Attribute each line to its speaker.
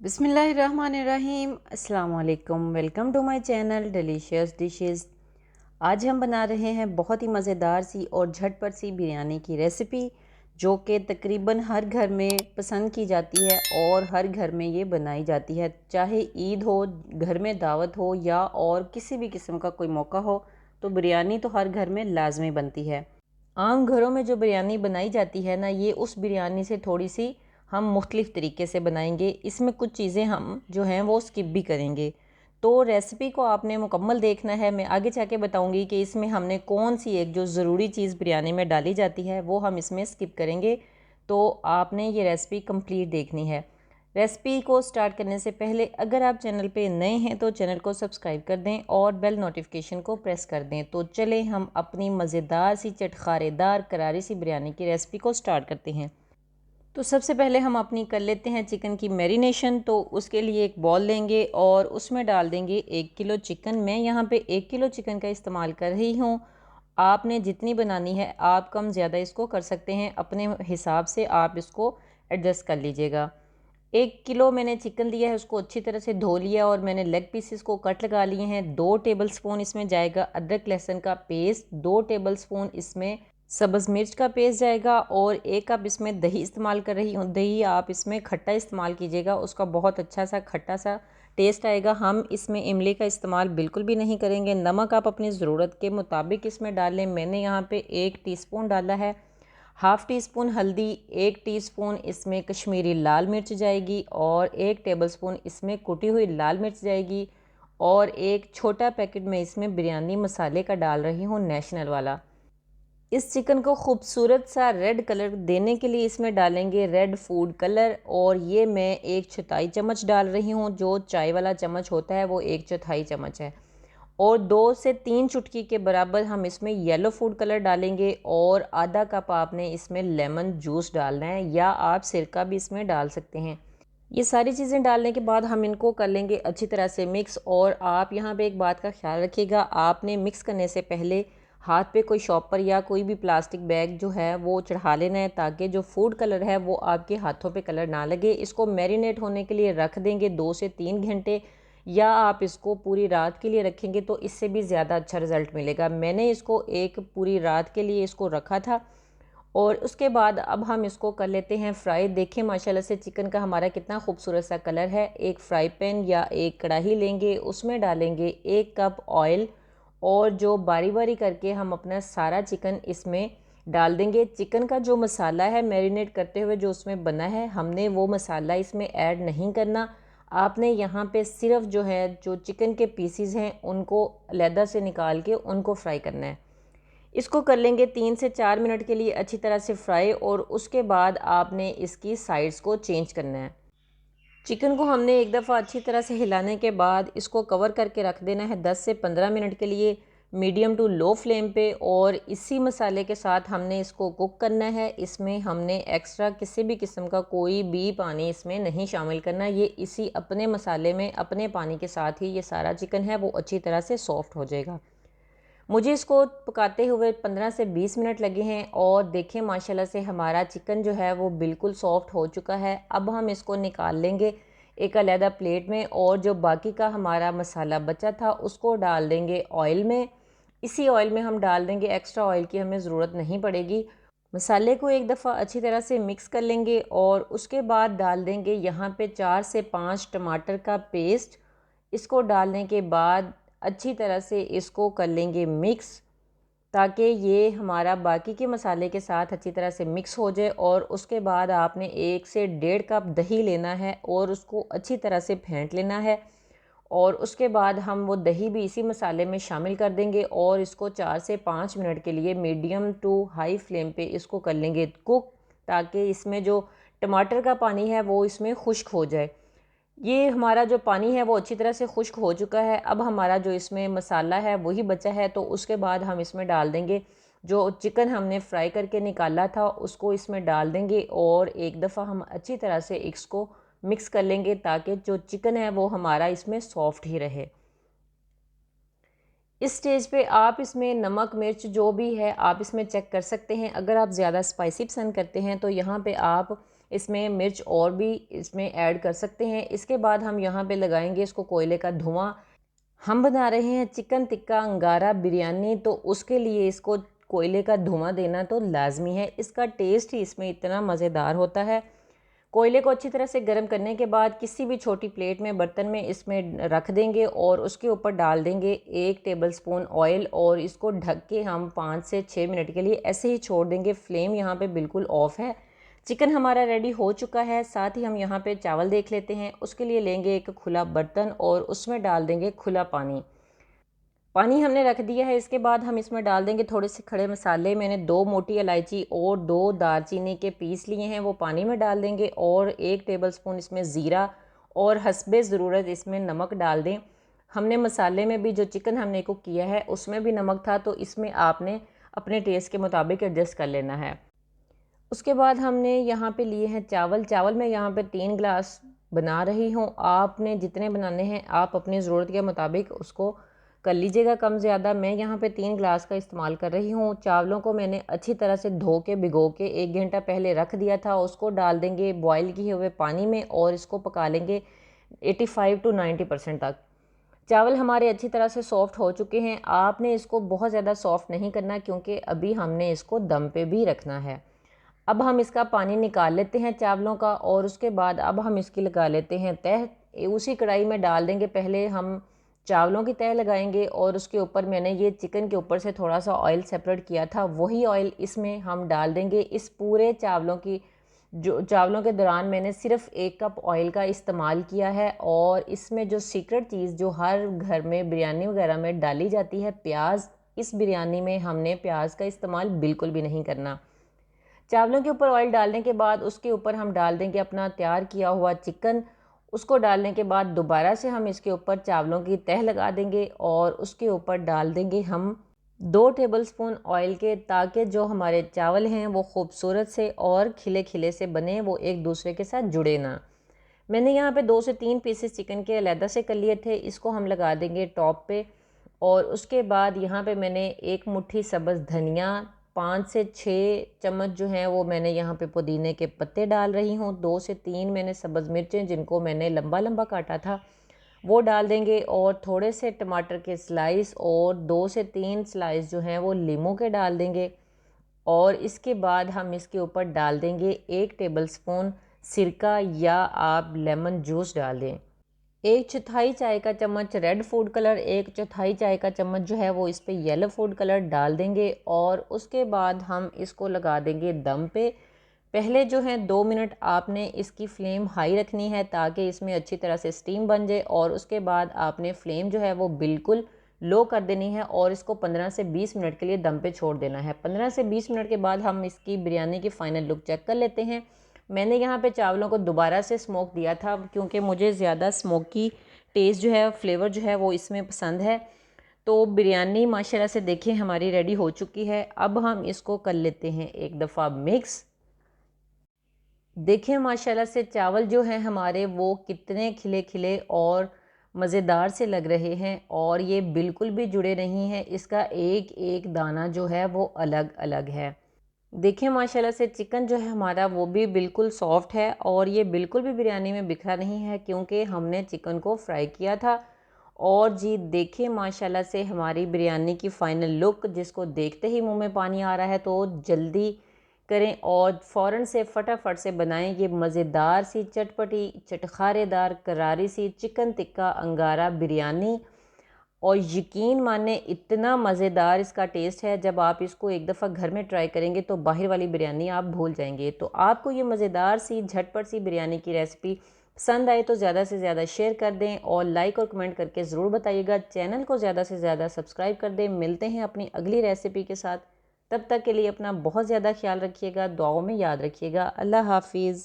Speaker 1: बिस्मिल्लाहिर्रहमानिर्रहीम। अस्सलाम वालेकुम। Welcome to my channel delicious dishes. आज हम बना रहे हैं बहुत ही मज़ेदार सी और झटपट सी बिरयानी की रेसिपी, जो कि तकरीबन हर घर में पसंद की जाती है और हर घर में ये बनाई जाती है। चाहे ईद हो, घर में दावत हो या और किसी भी किस्म का कोई मौका हो, तो बिरयानी तो हर घर में लाजमी बनती है। आम घरों में जो बिरयानी बनाई जाती है ना, ये उस बिरयानी से थोड़ी सी हम मुख्तलिफ़ तरीके से बनाएंगे। इसमें कुछ चीज़ें हम जो हैं वो स्किप भी करेंगे। तो रेसिपी को आपने मुकम्मल देखना है। मैं आगे जाके बताऊंगी कि इसमें हमने कौन सी एक जो ज़रूरी चीज़ बिरयानी में डाली जाती है वो हम इसमें स्किप करेंगे। तो आपने ये रेसिपी कंप्लीट देखनी है। रेसिपी को स्टार्ट करने से पहले अगर आप चैनल पे नए हैं तो चैनल को सब्सक्राइब कर दें और बेल नोटिफिकेशन को प्रेस कर दें। तो चलें हम अपनी मज़ेदार सी चटखारेदार करारी सी बिरयानी की रेसिपी को स्टार्ट करते हैं। तो सबसे पहले हम अपनी कर लेते हैं चिकन की मैरिनेशन। तो उसके लिए एक बॉल लेंगे और उसमें डाल देंगे 1 किलो चिकन। मैं यहाँ पे 1 किलो चिकन का इस्तेमाल कर रही हूँ। आपने जितनी बनानी है आप कम ज़्यादा इसको कर सकते हैं, अपने हिसाब से आप इसको एडजस्ट कर लीजिएगा। 1 किलो मैंने चिकन लिया है, उसको अच्छी तरह से धो लिया और मैंने लेग पीसेस को कट लगा लिए हैं। 2 टेबलस्पून इसमें जाएगा अदरक लहसुन का पेस्ट, 2 टेबलस्पून इसमें सब्ज़ मिर्च का पेस्ट जाएगा और 1 कप इसमें दही इस्तेमाल कर रही हूँ। दही आप इसमें खट्टा इस्तेमाल कीजिएगा, उसका बहुत अच्छा सा खट्टा सा टेस्ट आएगा। हम इसमें इमली का इस्तेमाल बिल्कुल भी नहीं करेंगे। नमक आप अपनी ज़रूरत के मुताबिक इसमें डाल लें। मैंने यहाँ पे 1 टीस्पून डाला है। हाफ़ टी स्पून हल्दी, 1 टीस्पून इसमें कश्मीरी लाल मिर्च जाएगी और 1 टेबलस्पून इसमें कुटी हुई लाल मिर्च जाएगी और एक छोटा पैकेट में इसमें बिरयानी मसाले का डाल रही हूँ, नेशनल वाला। इस चिकन को खूबसूरत सा रेड कलर देने के लिए इसमें डालेंगे रेड फूड कलर, और ये मैं 1/4 चम्मच डाल रही हूँ। जो चाय वाला चम्मच होता है वो 1/4 चम्मच है। और 2 से 3 चुटकी के बराबर हम इसमें येलो फूड कलर डालेंगे और आधा कप आपने इसमें लेमन जूस डालना है, या आप सिरका भी इसमें डाल सकते हैं। ये सारी चीज़ें डालने के बाद हम इनको कर लेंगे अच्छी तरह से मिक्स। और आप यहाँ पे एक बात का ख्याल रखिएगा, आपने मिक्स करने से पहले हाथ पे कोई शॉपर या कोई भी प्लास्टिक बैग जो है वो चढ़ा लेना है, ताकि जो फूड कलर है वो आपके हाथों पे कलर ना लगे। इसको मैरिनेट होने के लिए रख देंगे 2 से 3 घंटे, या आप इसको पूरी रात के लिए रखेंगे तो इससे भी ज़्यादा अच्छा रिज़ल्ट मिलेगा। मैंने इसको एक पूरी रात के लिए इसको रखा था। और उसके बाद अब हम इसको कर लेते हैं फ्राई। देखें माशाल्लाह से चिकन का हमारा कितना खूबसूरत सा कलर है। एक फ्राई पैन या एक कढ़ाई लेंगे, उसमें डालेंगे 1 कप ऑयल और जो बारी बारी करके हम अपना सारा चिकन इसमें डाल देंगे। चिकन का जो मसाला है मैरिनेट करते हुए जो उसमें बना है, हमने वो मसाला इसमें ऐड नहीं करना। आपने यहाँ पे सिर्फ जो है जो चिकन के पीसीज हैं उनको अलहदा से निकाल के उनको फ्राई करना है। इसको कर लेंगे 3 से 4 मिनट के लिए अच्छी तरह से फ्राई, और उसके बाद आपने इसकी साइड्स को चेंज करना है। चिकन को हमने एक दफ़ा अच्छी तरह से हिलाने के बाद इसको कवर करके रख देना है 10 से 15 मिनट के लिए, मीडियम टू लो फ्लेम पे। और इसी मसाले के साथ हमने इसको कुक करना है। इसमें हमने एक्स्ट्रा किसी भी किस्म का कोई भी पानी इसमें नहीं शामिल करना। ये इसी अपने मसाले में अपने पानी के साथ ही ये सारा चिकन है वो अच्छी तरह से सॉफ्ट हो जाएगा। मुझे इसको पकाते हुए 15 से 20 मिनट लगे हैं और देखें माशाल्लाह से हमारा चिकन जो है वो बिल्कुल सॉफ्ट हो चुका है। अब हम इसको निकाल लेंगे एक अलहदा प्लेट में, और जो बाकी का हमारा मसाला बचा था उसको डाल देंगे ऑयल में। इसी ऑयल में हम डाल देंगे, एक्स्ट्रा ऑयल की हमें ज़रूरत नहीं पड़ेगी। मसाले को एक दफ़ा अच्छी तरह से मिक्स कर लेंगे और उसके बाद डाल देंगे यहाँ पे 4 से 5 टमाटर का पेस्ट। इसको डालने के बाद अच्छी तरह से इसको कर लेंगे मिक्स, ताकि ये हमारा बाकी के मसाले के साथ अच्छी तरह से मिक्स हो जाए। और उसके बाद आपने 1 से 1.5 कप दही लेना है और उसको अच्छी तरह से फेंट लेना है। और उसके बाद हम वो दही भी इसी मसाले में शामिल कर देंगे और इसको 4 से 5 मिनट के लिए मीडियम टू हाई फ्लेम पे इसको कर लेंगे कुक, ताकि इसमें जो टमाटर का पानी है वो इसमें खुश्क हो जाए। ये हमारा जो पानी है वो अच्छी तरह से खुश्क हो चुका है। अब हमारा जो इसमें मसाला है वही बचा है, तो उसके बाद हम इसमें डाल देंगे जो चिकन हमने फ्राई करके निकाला था उसको इसमें डाल देंगे और एक दफ़ा हम अच्छी तरह से इसको मिक्स कर लेंगे, ताकि जो चिकन है वो हमारा इसमें सॉफ्ट ही रहे। इस स्टेज पे आप इसमें नमक मिर्च जो भी है आप इसमें चेक कर सकते हैं। अगर आप ज़्यादा स्पाइसी पसंद करते हैं तो यहाँ पे आप इसमें मिर्च और भी इसमें ऐड कर सकते हैं। इसके बाद हम यहाँ पे लगाएंगे इसको कोयले का धुआं। हम बना रहे हैं चिकन टिक्का अंगारा बिरयानी, तो उसके लिए इसको कोयले का धुआं देना तो लाजमी है। इसका टेस्ट ही इसमें इतना मज़ेदार होता है। कोयले को अच्छी तरह से गर्म करने के बाद किसी भी छोटी प्लेट में, बर्तन में इसमें रख देंगे और उसके ऊपर डाल देंगे 1 टेबलस्पून ऑयल और इसको ढक के हम 5 से 6 मिनट के लिए ऐसे ही छोड़ देंगे। फ्लेम यहाँ पे बिल्कुल ऑफ है। चिकन हमारा रेडी हो चुका है। साथ ही हम यहाँ पे चावल देख लेते हैं। उसके लिए लेंगे एक खुला बर्तन और उसमें डाल देंगे खुला पानी। पानी हमने रख दिया है। इसके बाद हम इसमें डाल देंगे थोड़े से खड़े मसाले। मैंने 2 मोटी इलायची और 2 दालचीनी के पीस लिए हैं, वो पानी में डाल देंगे और 1 टेबलस्पून इसमें ज़ीरा और हस्बे ज़रूरत इसमें नमक डाल दें। हमने मसाले में भी जो चिकन हमने कुक किया है उसमें भी नमक था, तो इसमें आपने अपने टेस्ट के मुताबिक एडजस्ट कर लेना है। उसके बाद हमने यहाँ पे लिए हैं चावल। चावल मैं यहाँ पे 3 गिलास बना रही हूँ। आपने जितने बनाने हैं आप अपनी ज़रूरत के मुताबिक उसको कर लीजिएगा कम ज़्यादा। मैं यहाँ पे 3 गिलास का इस्तेमाल कर रही हूँ। चावलों को मैंने अच्छी तरह से धो के भिगो के 1 घंटा पहले रख दिया था। उसको डाल देंगे बॉयल किए हुए पानी में और इसको पका लेंगे 85 to 90% तक। चावल हमारे अच्छी तरह से सॉफ़्ट हो चुके हैं। आपने इसको बहुत ज़्यादा सॉफ़्ट नहीं करना क्योंकि अभी हमने इसको दम पे भी रखना है। अब हम इसका पानी निकाल लेते हैं चावलों का और उसके बाद अब हम इसकी लगा लेते हैं तह। उसी कढ़ाई में डाल देंगे, पहले हम चावलों की तह लगाएंगे और उसके ऊपर मैंने ये चिकन के ऊपर से थोड़ा सा ऑयल सेपरेट किया था, वही ऑयल इसमें हम डाल देंगे। इस पूरे चावलों के दौरान मैंने सिर्फ 1 कप ऑयल का इस्तेमाल किया है। और इसमें जो सीक्रेट चीज़ जो हर घर में बिरयानी वगैरह में डाली जाती है, प्याज, इस बिरयानी में हमने प्याज का इस्तेमाल बिल्कुल भी नहीं करना। चावलों के ऊपर ऑयल डालने के बाद उसके ऊपर हम डाल देंगे अपना तैयार किया हुआ चिकन। उसको डालने के बाद दोबारा से हम इसके ऊपर चावलों की तह लगा देंगे और उसके ऊपर डाल देंगे हम 2 टेबलस्पून ऑयल के, ताकि जो हमारे चावल हैं वो खूबसूरत से और खिले खिले से बने, वो एक दूसरे के साथ जुड़े ना। मैंने यहाँ पे 2 से 3 पीसेस चिकन के अलहदा से कर लिए थे। इसको हम लगा देंगे टॉप पे और उसके बाद यहाँ पे मैंने 1 मुट्ठी सब्ज़ धनिया, 5 से 6 चम्मच जो हैं वो मैंने यहाँ पे पुदीने के पत्ते डाल रही हूँ। 2 से 3 मैंने सब्ज़ मिर्चें जिनको मैंने लंबा लंबा काटा था वो डाल देंगे और थोड़े से टमाटर के स्लाइस और 2 से 3 स्लाइस जो हैं वो लीमू के डाल देंगे। और इसके बाद हम इसके ऊपर डाल देंगे 1 टेबलस्पून सिरका या आप लेमन जूस डाल दें। 1/4 चाय का चम्मच रेड फूड कलर, 1/4 चाय का चम्मच जो है वो इस पे येलो फूड कलर डाल देंगे और उसके बाद हम इसको लगा देंगे दम पे। पहले जो है 2 मिनट आपने इसकी फ्लेम हाई रखनी है ताकि इसमें अच्छी तरह से स्टीम बन जाए और उसके बाद आपने फ्लेम जो है वो बिल्कुल लो कर देनी है और इसको 15 से 20 मिनट के लिए दम पे छोड़ देना है। 15 से 20 मिनट के बाद हम इसकी बिरयानी की फ़ाइनल लुक चेक कर लेते हैं। मैंने यहाँ पे चावलों को दोबारा से स्मोक दिया था क्योंकि मुझे ज़्यादा स्मोकी टेस्ट जो है, फ्लेवर जो है वो इसमें पसंद है। तो बिरयानी माशाल्लाह से देखिए हमारी रेडी हो चुकी है। अब हम इसको कर लेते हैं एक दफ़ा मिक्स। देखिए माशाल्लाह से चावल जो हैं हमारे वो कितने खिले खिले और मज़ेदार से लग रहे हैं और ये बिल्कुल भी जुड़े नहीं हैं। इसका एक एक दाना जो है वो अलग अलग है। देखिए माशाल्लाह से चिकन जो है हमारा वो भी बिल्कुल सॉफ्ट है और ये बिल्कुल भी बिरयानी में बिखरा नहीं है क्योंकि हमने चिकन को फ्राई किया था। और जी देखिए माशाल्लाह से हमारी बिरयानी की फ़ाइनल लुक, जिसको देखते ही मुंह में पानी आ रहा है, तो जल्दी करें और फ़ौरन से फटाफट से बनाएं ये मज़ेदार सी चटपटी चटखारेदार करारी सी चिकन टिक्का अंगारा बिरयानी। और यकीन माने इतना मज़ेदार इसका टेस्ट है, जब आप इसको एक दफ़ा घर में ट्राई करेंगे तो बाहर वाली बिरयानी आप भूल जाएंगे। तो आपको ये मज़ेदार सी झटपट सी बिरयानी की रेसिपी पसंद आए तो ज़्यादा से ज़्यादा शेयर कर दें और लाइक और कमेंट करके ज़रूर बताइएगा। चैनल को ज़्यादा से ज़्यादा सब्सक्राइब कर दें। मिलते हैं अपनी अगली रेसिपी के साथ, तब तक के लिए अपना बहुत ज़्यादा ख्याल रखिएगा, दुआओं में याद रखिएगा। अल्लाह हाफिज़।